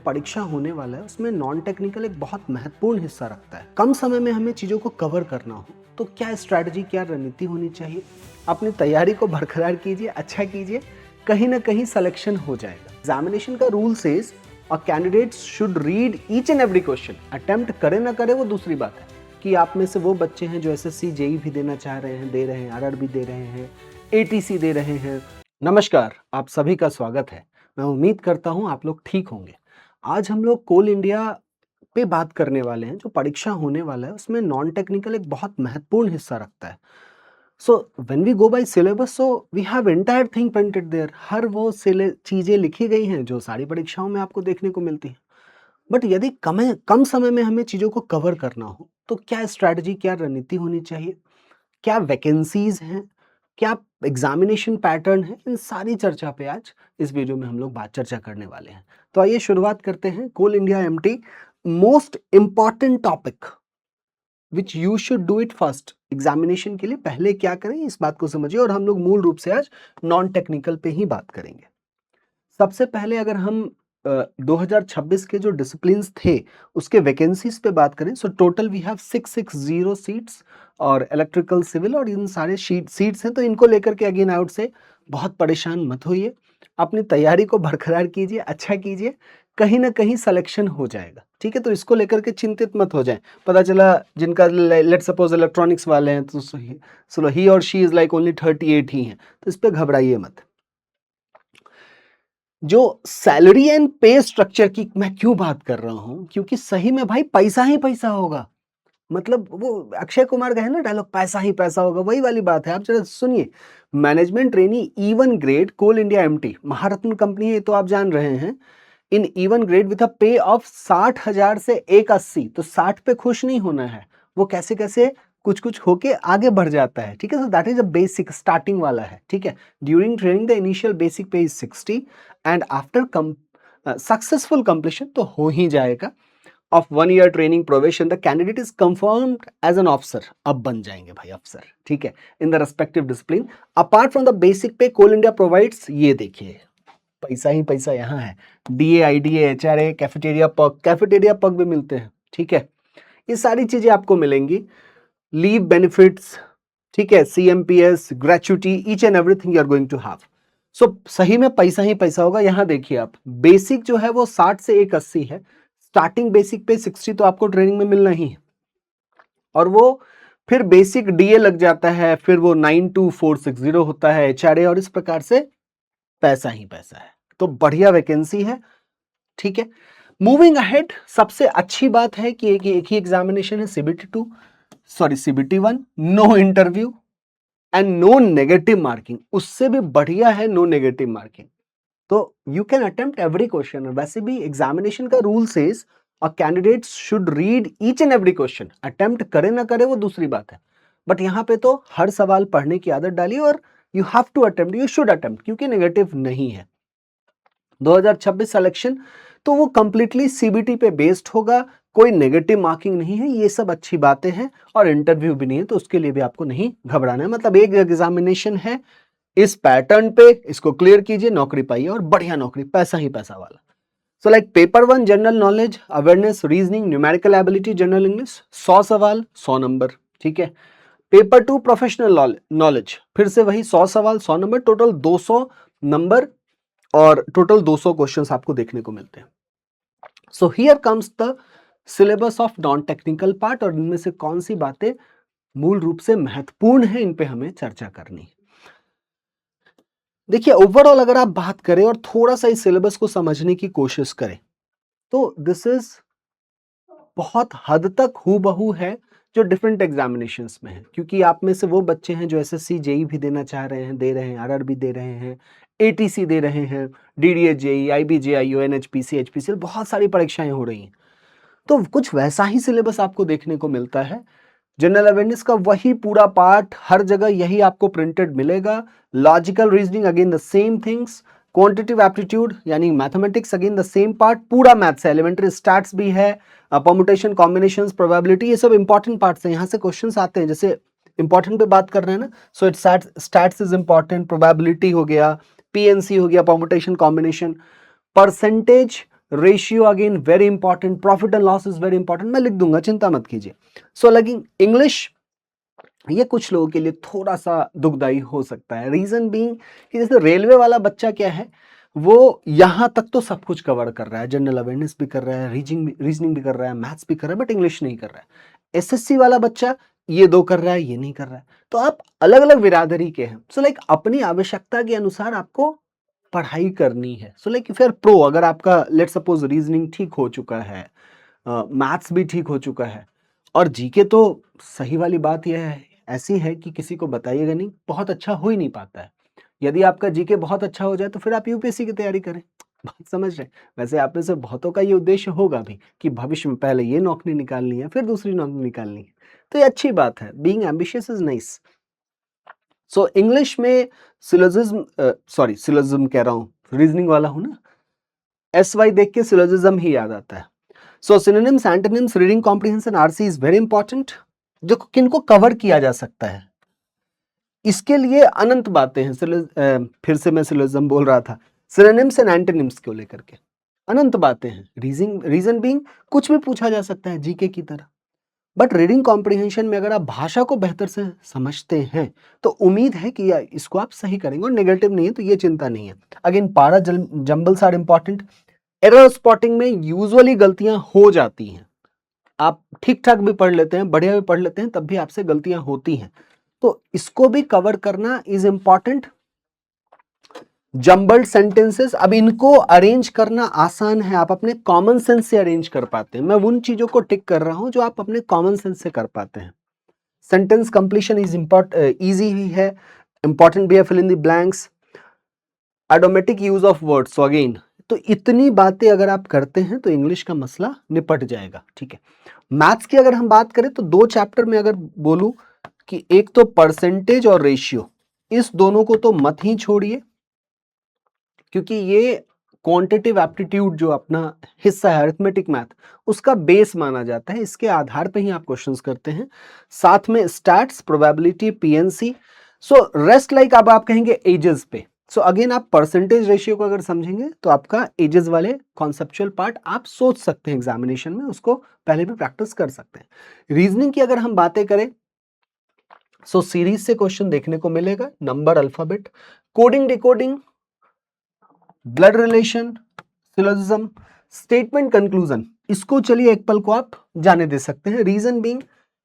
परीक्षा होने वाला है उसमें नॉन टेक्निकल एक बहुत महत्वपूर्ण हिस्सा रखता है। कम समय में हमें चीज़ों को कवर करना हो तो क्या स्ट्रैटेजी, क्या रणनीति होनी चाहिए? अपनी तैयारी को बरकरार कीजिए, अच्छा कीजिए, कहीं ना कहीं सिलेक्शन हो जाएगा। एग्जामिनेशन का rule says a candidate should read each and every question. Attempt करे ना करे वो दूसरी बात है कि आप में से वो बच्चे हैं जो एसएससी जेई भी देना चाह रहे हैं, दे रहे हैं, आरआरबी दे रहे हैं, एटीसी दे रहे हैं। नमस्कार, आप सभी का स्वागत है। मैं उम्मीद करता हूं आप लोग ठीक होंगे। आज हम लोग कोल इंडिया पे बात करने वाले हैं। जो परीक्षा होने वाला है उसमें नॉन टेक्निकल एक बहुत महत्वपूर्ण हिस्सा रखता है। So when we go by syllabus, so we have entire thing printed there. हर वो चीजें लिखी गई हैं जो सारी परीक्षाओं में आपको देखने को मिलती हैं। बट यदि कम समय में हमें चीजों को कवर करना हो तो क्या स्ट्रैटेजी, क्या रणनीति होनी चाहिए? क्या वैकेंसीज हैं? क्या एग्जामिनेशन पैटर्न है? इन सारी चर्चा पे आज इस वीडियो में हम लोग बात चर्चा करने वाले हैं। तो आइए शुरुआत करते हैं। Coal India MT most important topic which you should do it first. Examination के लिए पहले क्या करें इस बात को समझिए, और हम लोग मूल रूप से आज नॉन टेक्निकल पे ही बात करेंगे। सबसे पहले अगर हम 2026 के जो डिसिप्लिन्स थे उसके वैकेंसीज पे बात करें, so total we have 660 seats और इलेक्ट्रिकल, सिविल और इन सारे सीट्स हैं। तो इनको लेकर के अगेन आउट से बहुत परेशान मत होइए। अपनी तैयारी को बरकरार कीजिए, अच्छा कीजिए, कहीं ना कहीं सिलेक्शन हो जाएगा। ठीक है, तो इसको लेकर के चिंतित मत हो जाए। पता चला जिनका लेट सपोज इलेक्ट्रॉनिक्स वाले हैं तो सो ही और शी इज लाइक ओनली 38 ही हैं, तो इस पर घबराइए मत। जो सैलरी एंड पे स्ट्रक्चर की मैं क्यों बात कर रहा हूं, क्योंकि सही में भाई पैसा ही पैसा होगा। मतलब वो अक्षय कुमार का है ना डायलॉग, पैसा ही पैसा होगा, वही वाली बात है। आप जरा सुनिए। मैनेजमेंट ट्रेनी E1 ग्रेड कोल इंडिया एमटी, महारत्न कंपनी है तो आप जान रहे हैं। इन E1 ग्रेड विथ अ पे ऑफ 60,000 से 180, तो 60 पे खुश नहीं होना है। वो कैसे कैसे कुछ कुछ होके आगे बढ़ जाता है। ठीक है, so that is a basic starting वाला है। ठीक है, during training the initial basic pay is 60 and after successful completion तो हो ही जाएगा of 1 year training probation the candidate is confirmed as an officer। अब बन जाएंगे भाई अफसर। ठीक है, in the respective discipline apart from the basic pay Coal India provides, ये देखिए पैसा ही पैसा यहाँ है। DA, IDA, HRA, कैफेटेरिया पग भी मिलते हैं। ठीक है, ये सारी चीजें आपको मिलेंगी। लीव बेनिफिट्स, ठीक है, CMPS, gratuity, each and everything you are going to have. So सही में पैसा ही पैसा होगा। यहाँ देखिए आप, बेसिक जो है वो 60 से 180 है। स्टार्टिंग बेसिक पे 60 तो आपको ट्रेनिंग में मिलना ही है, और वो फिर बेसिक DA लग जाता है, फिर वो 92460 होता है HRA, और इस प्रकार से पैसा ही पैसा है। तो बढ़िया वैकेंसी है। ठीक है, मूविंग अहेड, सबसे अच्छी बात है कि एक ही एग्जामिनेशन है, CBT1, no interview and no negative marking. उससे भी बढ़िया है नो नेगेटिव मार्किंग। तो you can attempt every question. वैसे भी एग्जामिनेशन का rule says a candidate should read each and every question. Attempt करे ना करे वो दूसरी बात है, बट यहाँ पे तो हर सवाल पढ़ने की आदत डालिए और you have to attempt, you should attempt, क्योंकि नेगेटिव नहीं है। 2026 सिलेक्शन तो वो कंप्लीटली CBT पे बेस्ड होगा, कोई नेगेटिव मार्किंग नहीं है। ये सब अच्छी बातें हैं, और इंटरव्यू भी नहीं है, तो उसके लिए भी आपको नहीं घबराना है। मतलब एक एग्जामिनेशन है, इस पैटर्न पे इसको क्लियर कीजिए, नौकरी पाइए, और बढ़िया नौकरी, पैसा ही पैसा वाला। So like paper 1 general knowledge, awareness, reasoning, numerical ability, general English, 100 सवाल 100 नंबर। ठीक है, पेपर 2 प्रोफेशनल नॉलेज, फिर से वही 100 सवाल 100 नंबर, टोटल 200 नंबर, और टोटल 200 क्वेश्चंस आपको देखने को मिलते हैं। So here comes the syllabus of non technical part, और इनमें से कौन सी बातें मूल रूप से महत्वपूर्ण है, इन पे हमें चर्चा करनी है। देखिए, ओवरऑल अगर आप बात करें और थोड़ा सा इस सिलेबस को समझने की कोशिश करें, तो दिस इज बहुत हद तक हूबहू है जो डिफरेंट एग्जामिनेशंस में है। क्योंकि आप में से वो बच्चे हैं जो एसएससी जेई भी देना चाह रहे हैं, दे रहे हैं, आरआरबी दे रहे हैं, एटीसी दे रहे हैं, DDA JE, IBJIO, NHPC, HPCL, बहुत सारी परीक्षाएं हो रही हैं। तो कुछ वैसा ही सिलेबस आपको देखने को मिलता है। जनरल अवेयरनेस का वही पूरा पार्ट, हर जगह यही आपको प्रिंटेड मिलेगा। Logical reasoning again the same things. Quantitative aptitude यानी mathematics again the same part, पूरा मैथ्स है। एलिमेंट्री स्टैट्स भी है, परमुटेशन, कॉम्बिनेशंस, प्रोबेबिलिटी, ये सब इंपॉर्टेंट पार्ट्स हैं। यहाँ से क्वेश्चंस आते हैं, जैसे इंपॉर्टेंट पे बात कर रहे हैं ना, so it stats is important, probability हो गया, PNC हो गया, permutation, combination, percentage, ratio again very important, profit and loss is very important, मैं लिख दूंगा, चिंता मत कीजिए। सो लगिंग इंग्लिश, ये कुछ लोगों के लिए थोड़ा सा दुखदाई हो सकता है। रीजन बीइंग कि जैसे रेलवे वाला बच्चा क्या है, वो यहां तक तो सब कुछ कवर कर रहा है, जनरल अवेयरनेस भी कर रहा है, रीजनिंग भी कर रहा है, मैथ्स भी कर रहा है, बट इंग्लिश नहीं कर रहा है। एसएससी वाला बच्चा ये दो कर रहा है, ये नहीं कर रहा है। तो आप अलग अलग बिरादरी के हैं। सो लाइक अपनी आवश्यकता के अनुसार आपको पढ़ाई करनी है। सो लाइक फिर प्रो, अगर आपका लेट सपोज रीजनिंग ठीक हो चुका है, मैथ्स भी ठीक हो चुका है, और जीके तो सही वाली बात यह है, ऐसी है कि किसी को बताइएगा नहीं, बहुत अच्छा हो ही नहीं पाता है। यदि आपका जीके बहुत अच्छा हो जाए तो फिर आप यूपीएससी की तैयारी करें। बात समझ रहे हैं? वैसे आप में से बहुतों का ये उद्देश्य होगा भी कि भविष्य में पहले ये नौकरी निकालनी है, फिर दूसरी नौकरी निकालनी है। तो ये अच्छी बात है, being ambitious is nice. So English में सिलोजिज्म, सॉरी सिलोजिज्म कह रहा हूँ, रीजनिंग वाला हूं ना, SY देख के सिलोजिज्म ही याद आता है। So synonyms, antonyms, reading comprehension, RC is very important. जो किनको कवर किया जा सकता है, इसके लिए अनंत बातें हैं। फिर से मैं सिलोजिज्म बोल रहा था, सिनोनिम्स एंड एंटोनिम्स को लेकर के अनंत बातें हैं। रीजन बीइंग कुछ भी पूछा जा सकता है जीके की तरह। बट रीडिंग कॉम्प्रिहेंशन में अगर आप भाषा को बेहतर से समझते हैं तो उम्मीद है कि इसको आप सही करेंगे, और नेगेटिव नहीं है तो ये चिंता नहीं है। Again para jumbles are important. Error spotting में यूजुअली गलतियां हो जाती हैं, आप ठीक ठाक भी पढ़ लेते हैं, बढ़िया भी पढ़ लेते हैं, तब भी आपसे गलतियां होती हैं, तो इसको भी कवर करना इज इंपॉर्टेंट। जंबल्ड सेंटेंसेस, अब इनको अरेंज करना आसान है, आप अपने कॉमन सेंस से अरेंज कर पाते हैं। मैं उन चीजों को टिक कर रहा हूं जो आप अपने कॉमन सेंस से कर पाते हैं। सेंटेंस कंप्लीशन इज इजी ही है, इंपॉर्टेंट भी है, fill in the blanks, automatic use of words. So again, तो इतनी बातें अगर आप करते हैं तो इंग्लिश का मसला निपट जाएगा, ठीक है। मैथ्स की अगर हम बात करें तो दो चैप्टर में अगर बोलूं कि एक तो परसेंटेज और रेशियो, इस दोनों को तो मत ही छोड़िए, क्योंकि ये क्वांटिटेटिव एप्टीट्यूड जो अपना हिस्सा है अरिथमेटिक मैथ, उसका बेस माना जाता है, इसके आधार पे ही आप क्वेश्चंस करते हैं। साथ में stats, probability, PNC. So rest like अब आप कहेंगे एजेस पे। सो अगेन आप परसेंटेज रेशियो को अगर समझेंगे तो आपका एजेस वाले कॉन्सेप्चुअल पार्ट आप सोच सकते हैं एग्जामिनेशन में, उसको पहले भी प्रैक्टिस कर सकते हैं। रीजनिंग की अगर हम बातें करें, सो सीरीज से क्वेश्चन देखने को मिलेगा, number, alphabet, coding, decoding, blood relation, syllogism, statement conclusion, इसको चलिए एक पल को आप जाने दे सकते हैं। रीजन बीइंग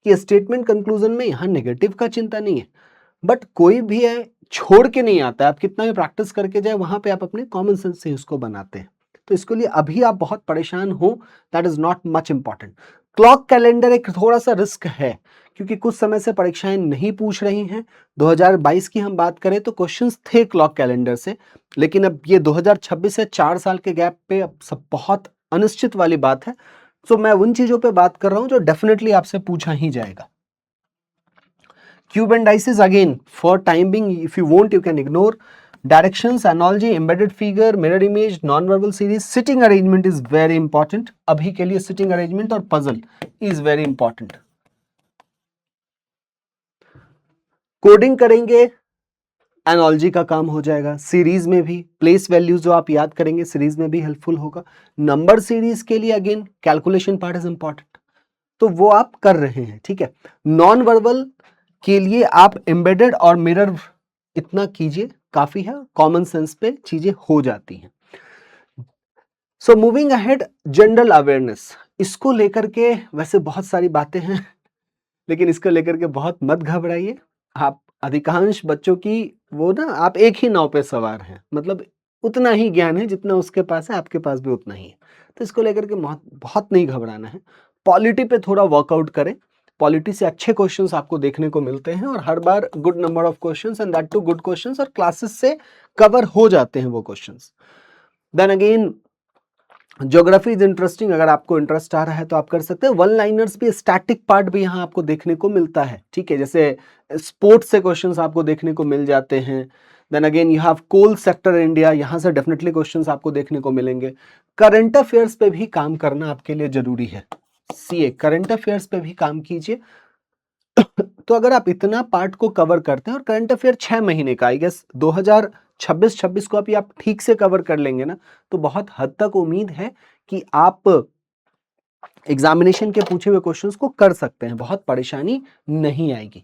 कि स्टेटमेंट कंक्लूजन में यहां नेगेटिव का चिंता नहीं है, बट कोई भी है छोड़ के नहीं आता है, आप कितना भी प्रैक्टिस करके जाए वहां पे आप अपने कॉमन सेंस से उसको बनाते हैं। तो इसके लिए अभी आप बहुत परेशान हो, that is not much important. Clock calendar एक थोड़ा सा रिस्क है, क्योंकि कुछ समय से परीक्षाएं नहीं पूछ रही हैं। 2022 की हम बात करें तो क्वेश्चंस थे क्लॉक कैलेंडर से, लेकिन अब ये 2026 से 4 साल के गैप पे अब सब बहुत अनिश्चित वाली बात है। तो मैं उन चीजों पे बात कर रहा हूं जो डेफिनेटली आपसे पूछा ही जाएगा। Cube and dices again, for time being, if you want, you can ignore. Directions, analogy, embedded figure, mirror image, non-verbal series, sitting arrangement is very important. अभी के लिए sitting arrangement और puzzle is very important. Coding करेंगे, analogy का काम हो जाएगा। Series में भी प्लेस वैल्यूज जो आप याद करेंगे सीरीज में भी हेल्पफुल होगा। नंबर सीरीज के लिए again calculation part is important, तो वो आप कर रहे हैं, ठीक है। नॉन वर्बल के लिए आप एम्बेडेड और मिरर इतना कीजिए, काफी है, कॉमन सेंस पे चीजें हो जाती हैं। So moving ahead, general awareness, इसको लेकर के वैसे बहुत सारी बातें हैं, लेकिन इसको लेकर के बहुत मत घबराइए। आप अधिकांश बच्चों की वो ना, आप एक ही नाव पे सवार हैं, मतलब उतना ही ज्ञान है जितना उसके पास है, आपके पास भी उतना ही है, तो इसको लेकर के बहुत नहीं घबराना है। पॉलिटी पे थोड़ा वर्कआउट करें, पॉलिटी से अच्छे क्वेश्चंस आपको देखने को मिलते हैं, और हर बार good number of questions and that too good questions, और क्लासेस से कवर हो जाते हैं वो questions. Then again geography is interesting, अगर आपको इंटरेस्ट आ रहा है तो आप कर सकते हैं। वन लाइनर्स भी, स्टैटिक पार्ट भी यहाँ आपको देखने को मिलता है, ठीक है, जैसे स्पोर्ट्स से क्वेश्चंस आपको देखने को मिल जाते हैं। Then again you have coal sector India, यहाँ से डेफिनेटली क्वेश्चंस आपको देखने को मिलेंगे। करंट अफेयर्स पे भी काम करना आपके लिए जरूरी है, सीए करंट अफेयर्स पे भी काम कीजिए। तो अगर आप इतना पार्ट को कवर करते हैं, और करंट अफेयर 6 महीने का, आई गेस 2026 को आप ठीक से कवर कर लेंगे ना, तो बहुत हद तक उम्मीद है कि आप एग्जामिनेशन के पूछे हुए क्वेश्चंस को कर सकते हैं, बहुत परेशानी नहीं आएगी।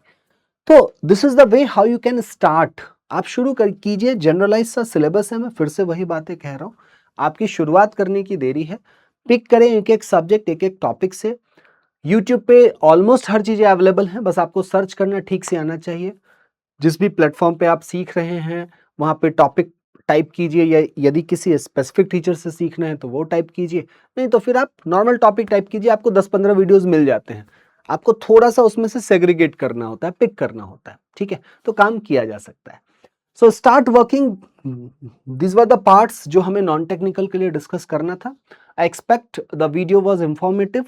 तो this is the way how you can start. आप शुरू कर कीजिए, जनरलाइज सा सिलेबस है, मैं फिर से वही बातें कह रहा हूँ, आपकी शुरुआत करने की देरी है। पिक करें एक एक सब्जेक्ट, एक एक टॉपिक से। यूट्यूब पे ऑलमोस्ट हर चीजें अवेलेबल हैं, बस आपको सर्च करना ठीक से आना चाहिए। जिस भी प्लेटफॉर्म पे आप सीख रहे हैं वहां पे टॉपिक टाइप कीजिए, या यदि किसी स्पेसिफिक टीचर से सीखना है तो वो टाइप कीजिए, नहीं तो फिर आप नॉर्मल टॉपिक टाइप कीजिए, आपको 10-15 वीडियोस मिल जाते हैं। आपको थोड़ा सा उसमें से सेग्रीगेट करना होता है, पिक करना होता है, ठीक है, तो काम किया जा सकता है। So start working. This were the parts जो हमें नॉन टेक्निकल के लिए डिस्कस करना था। I expect the video was informative.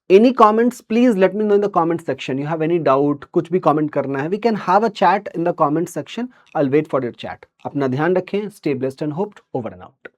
Any comments, please let me know in the comment section. You have any doubt, कुछ भी comment करना है, we can have a chat in the comment section. I'll wait for your chat. अपना ध्यान रखें, stay blessed and hoped, over and out.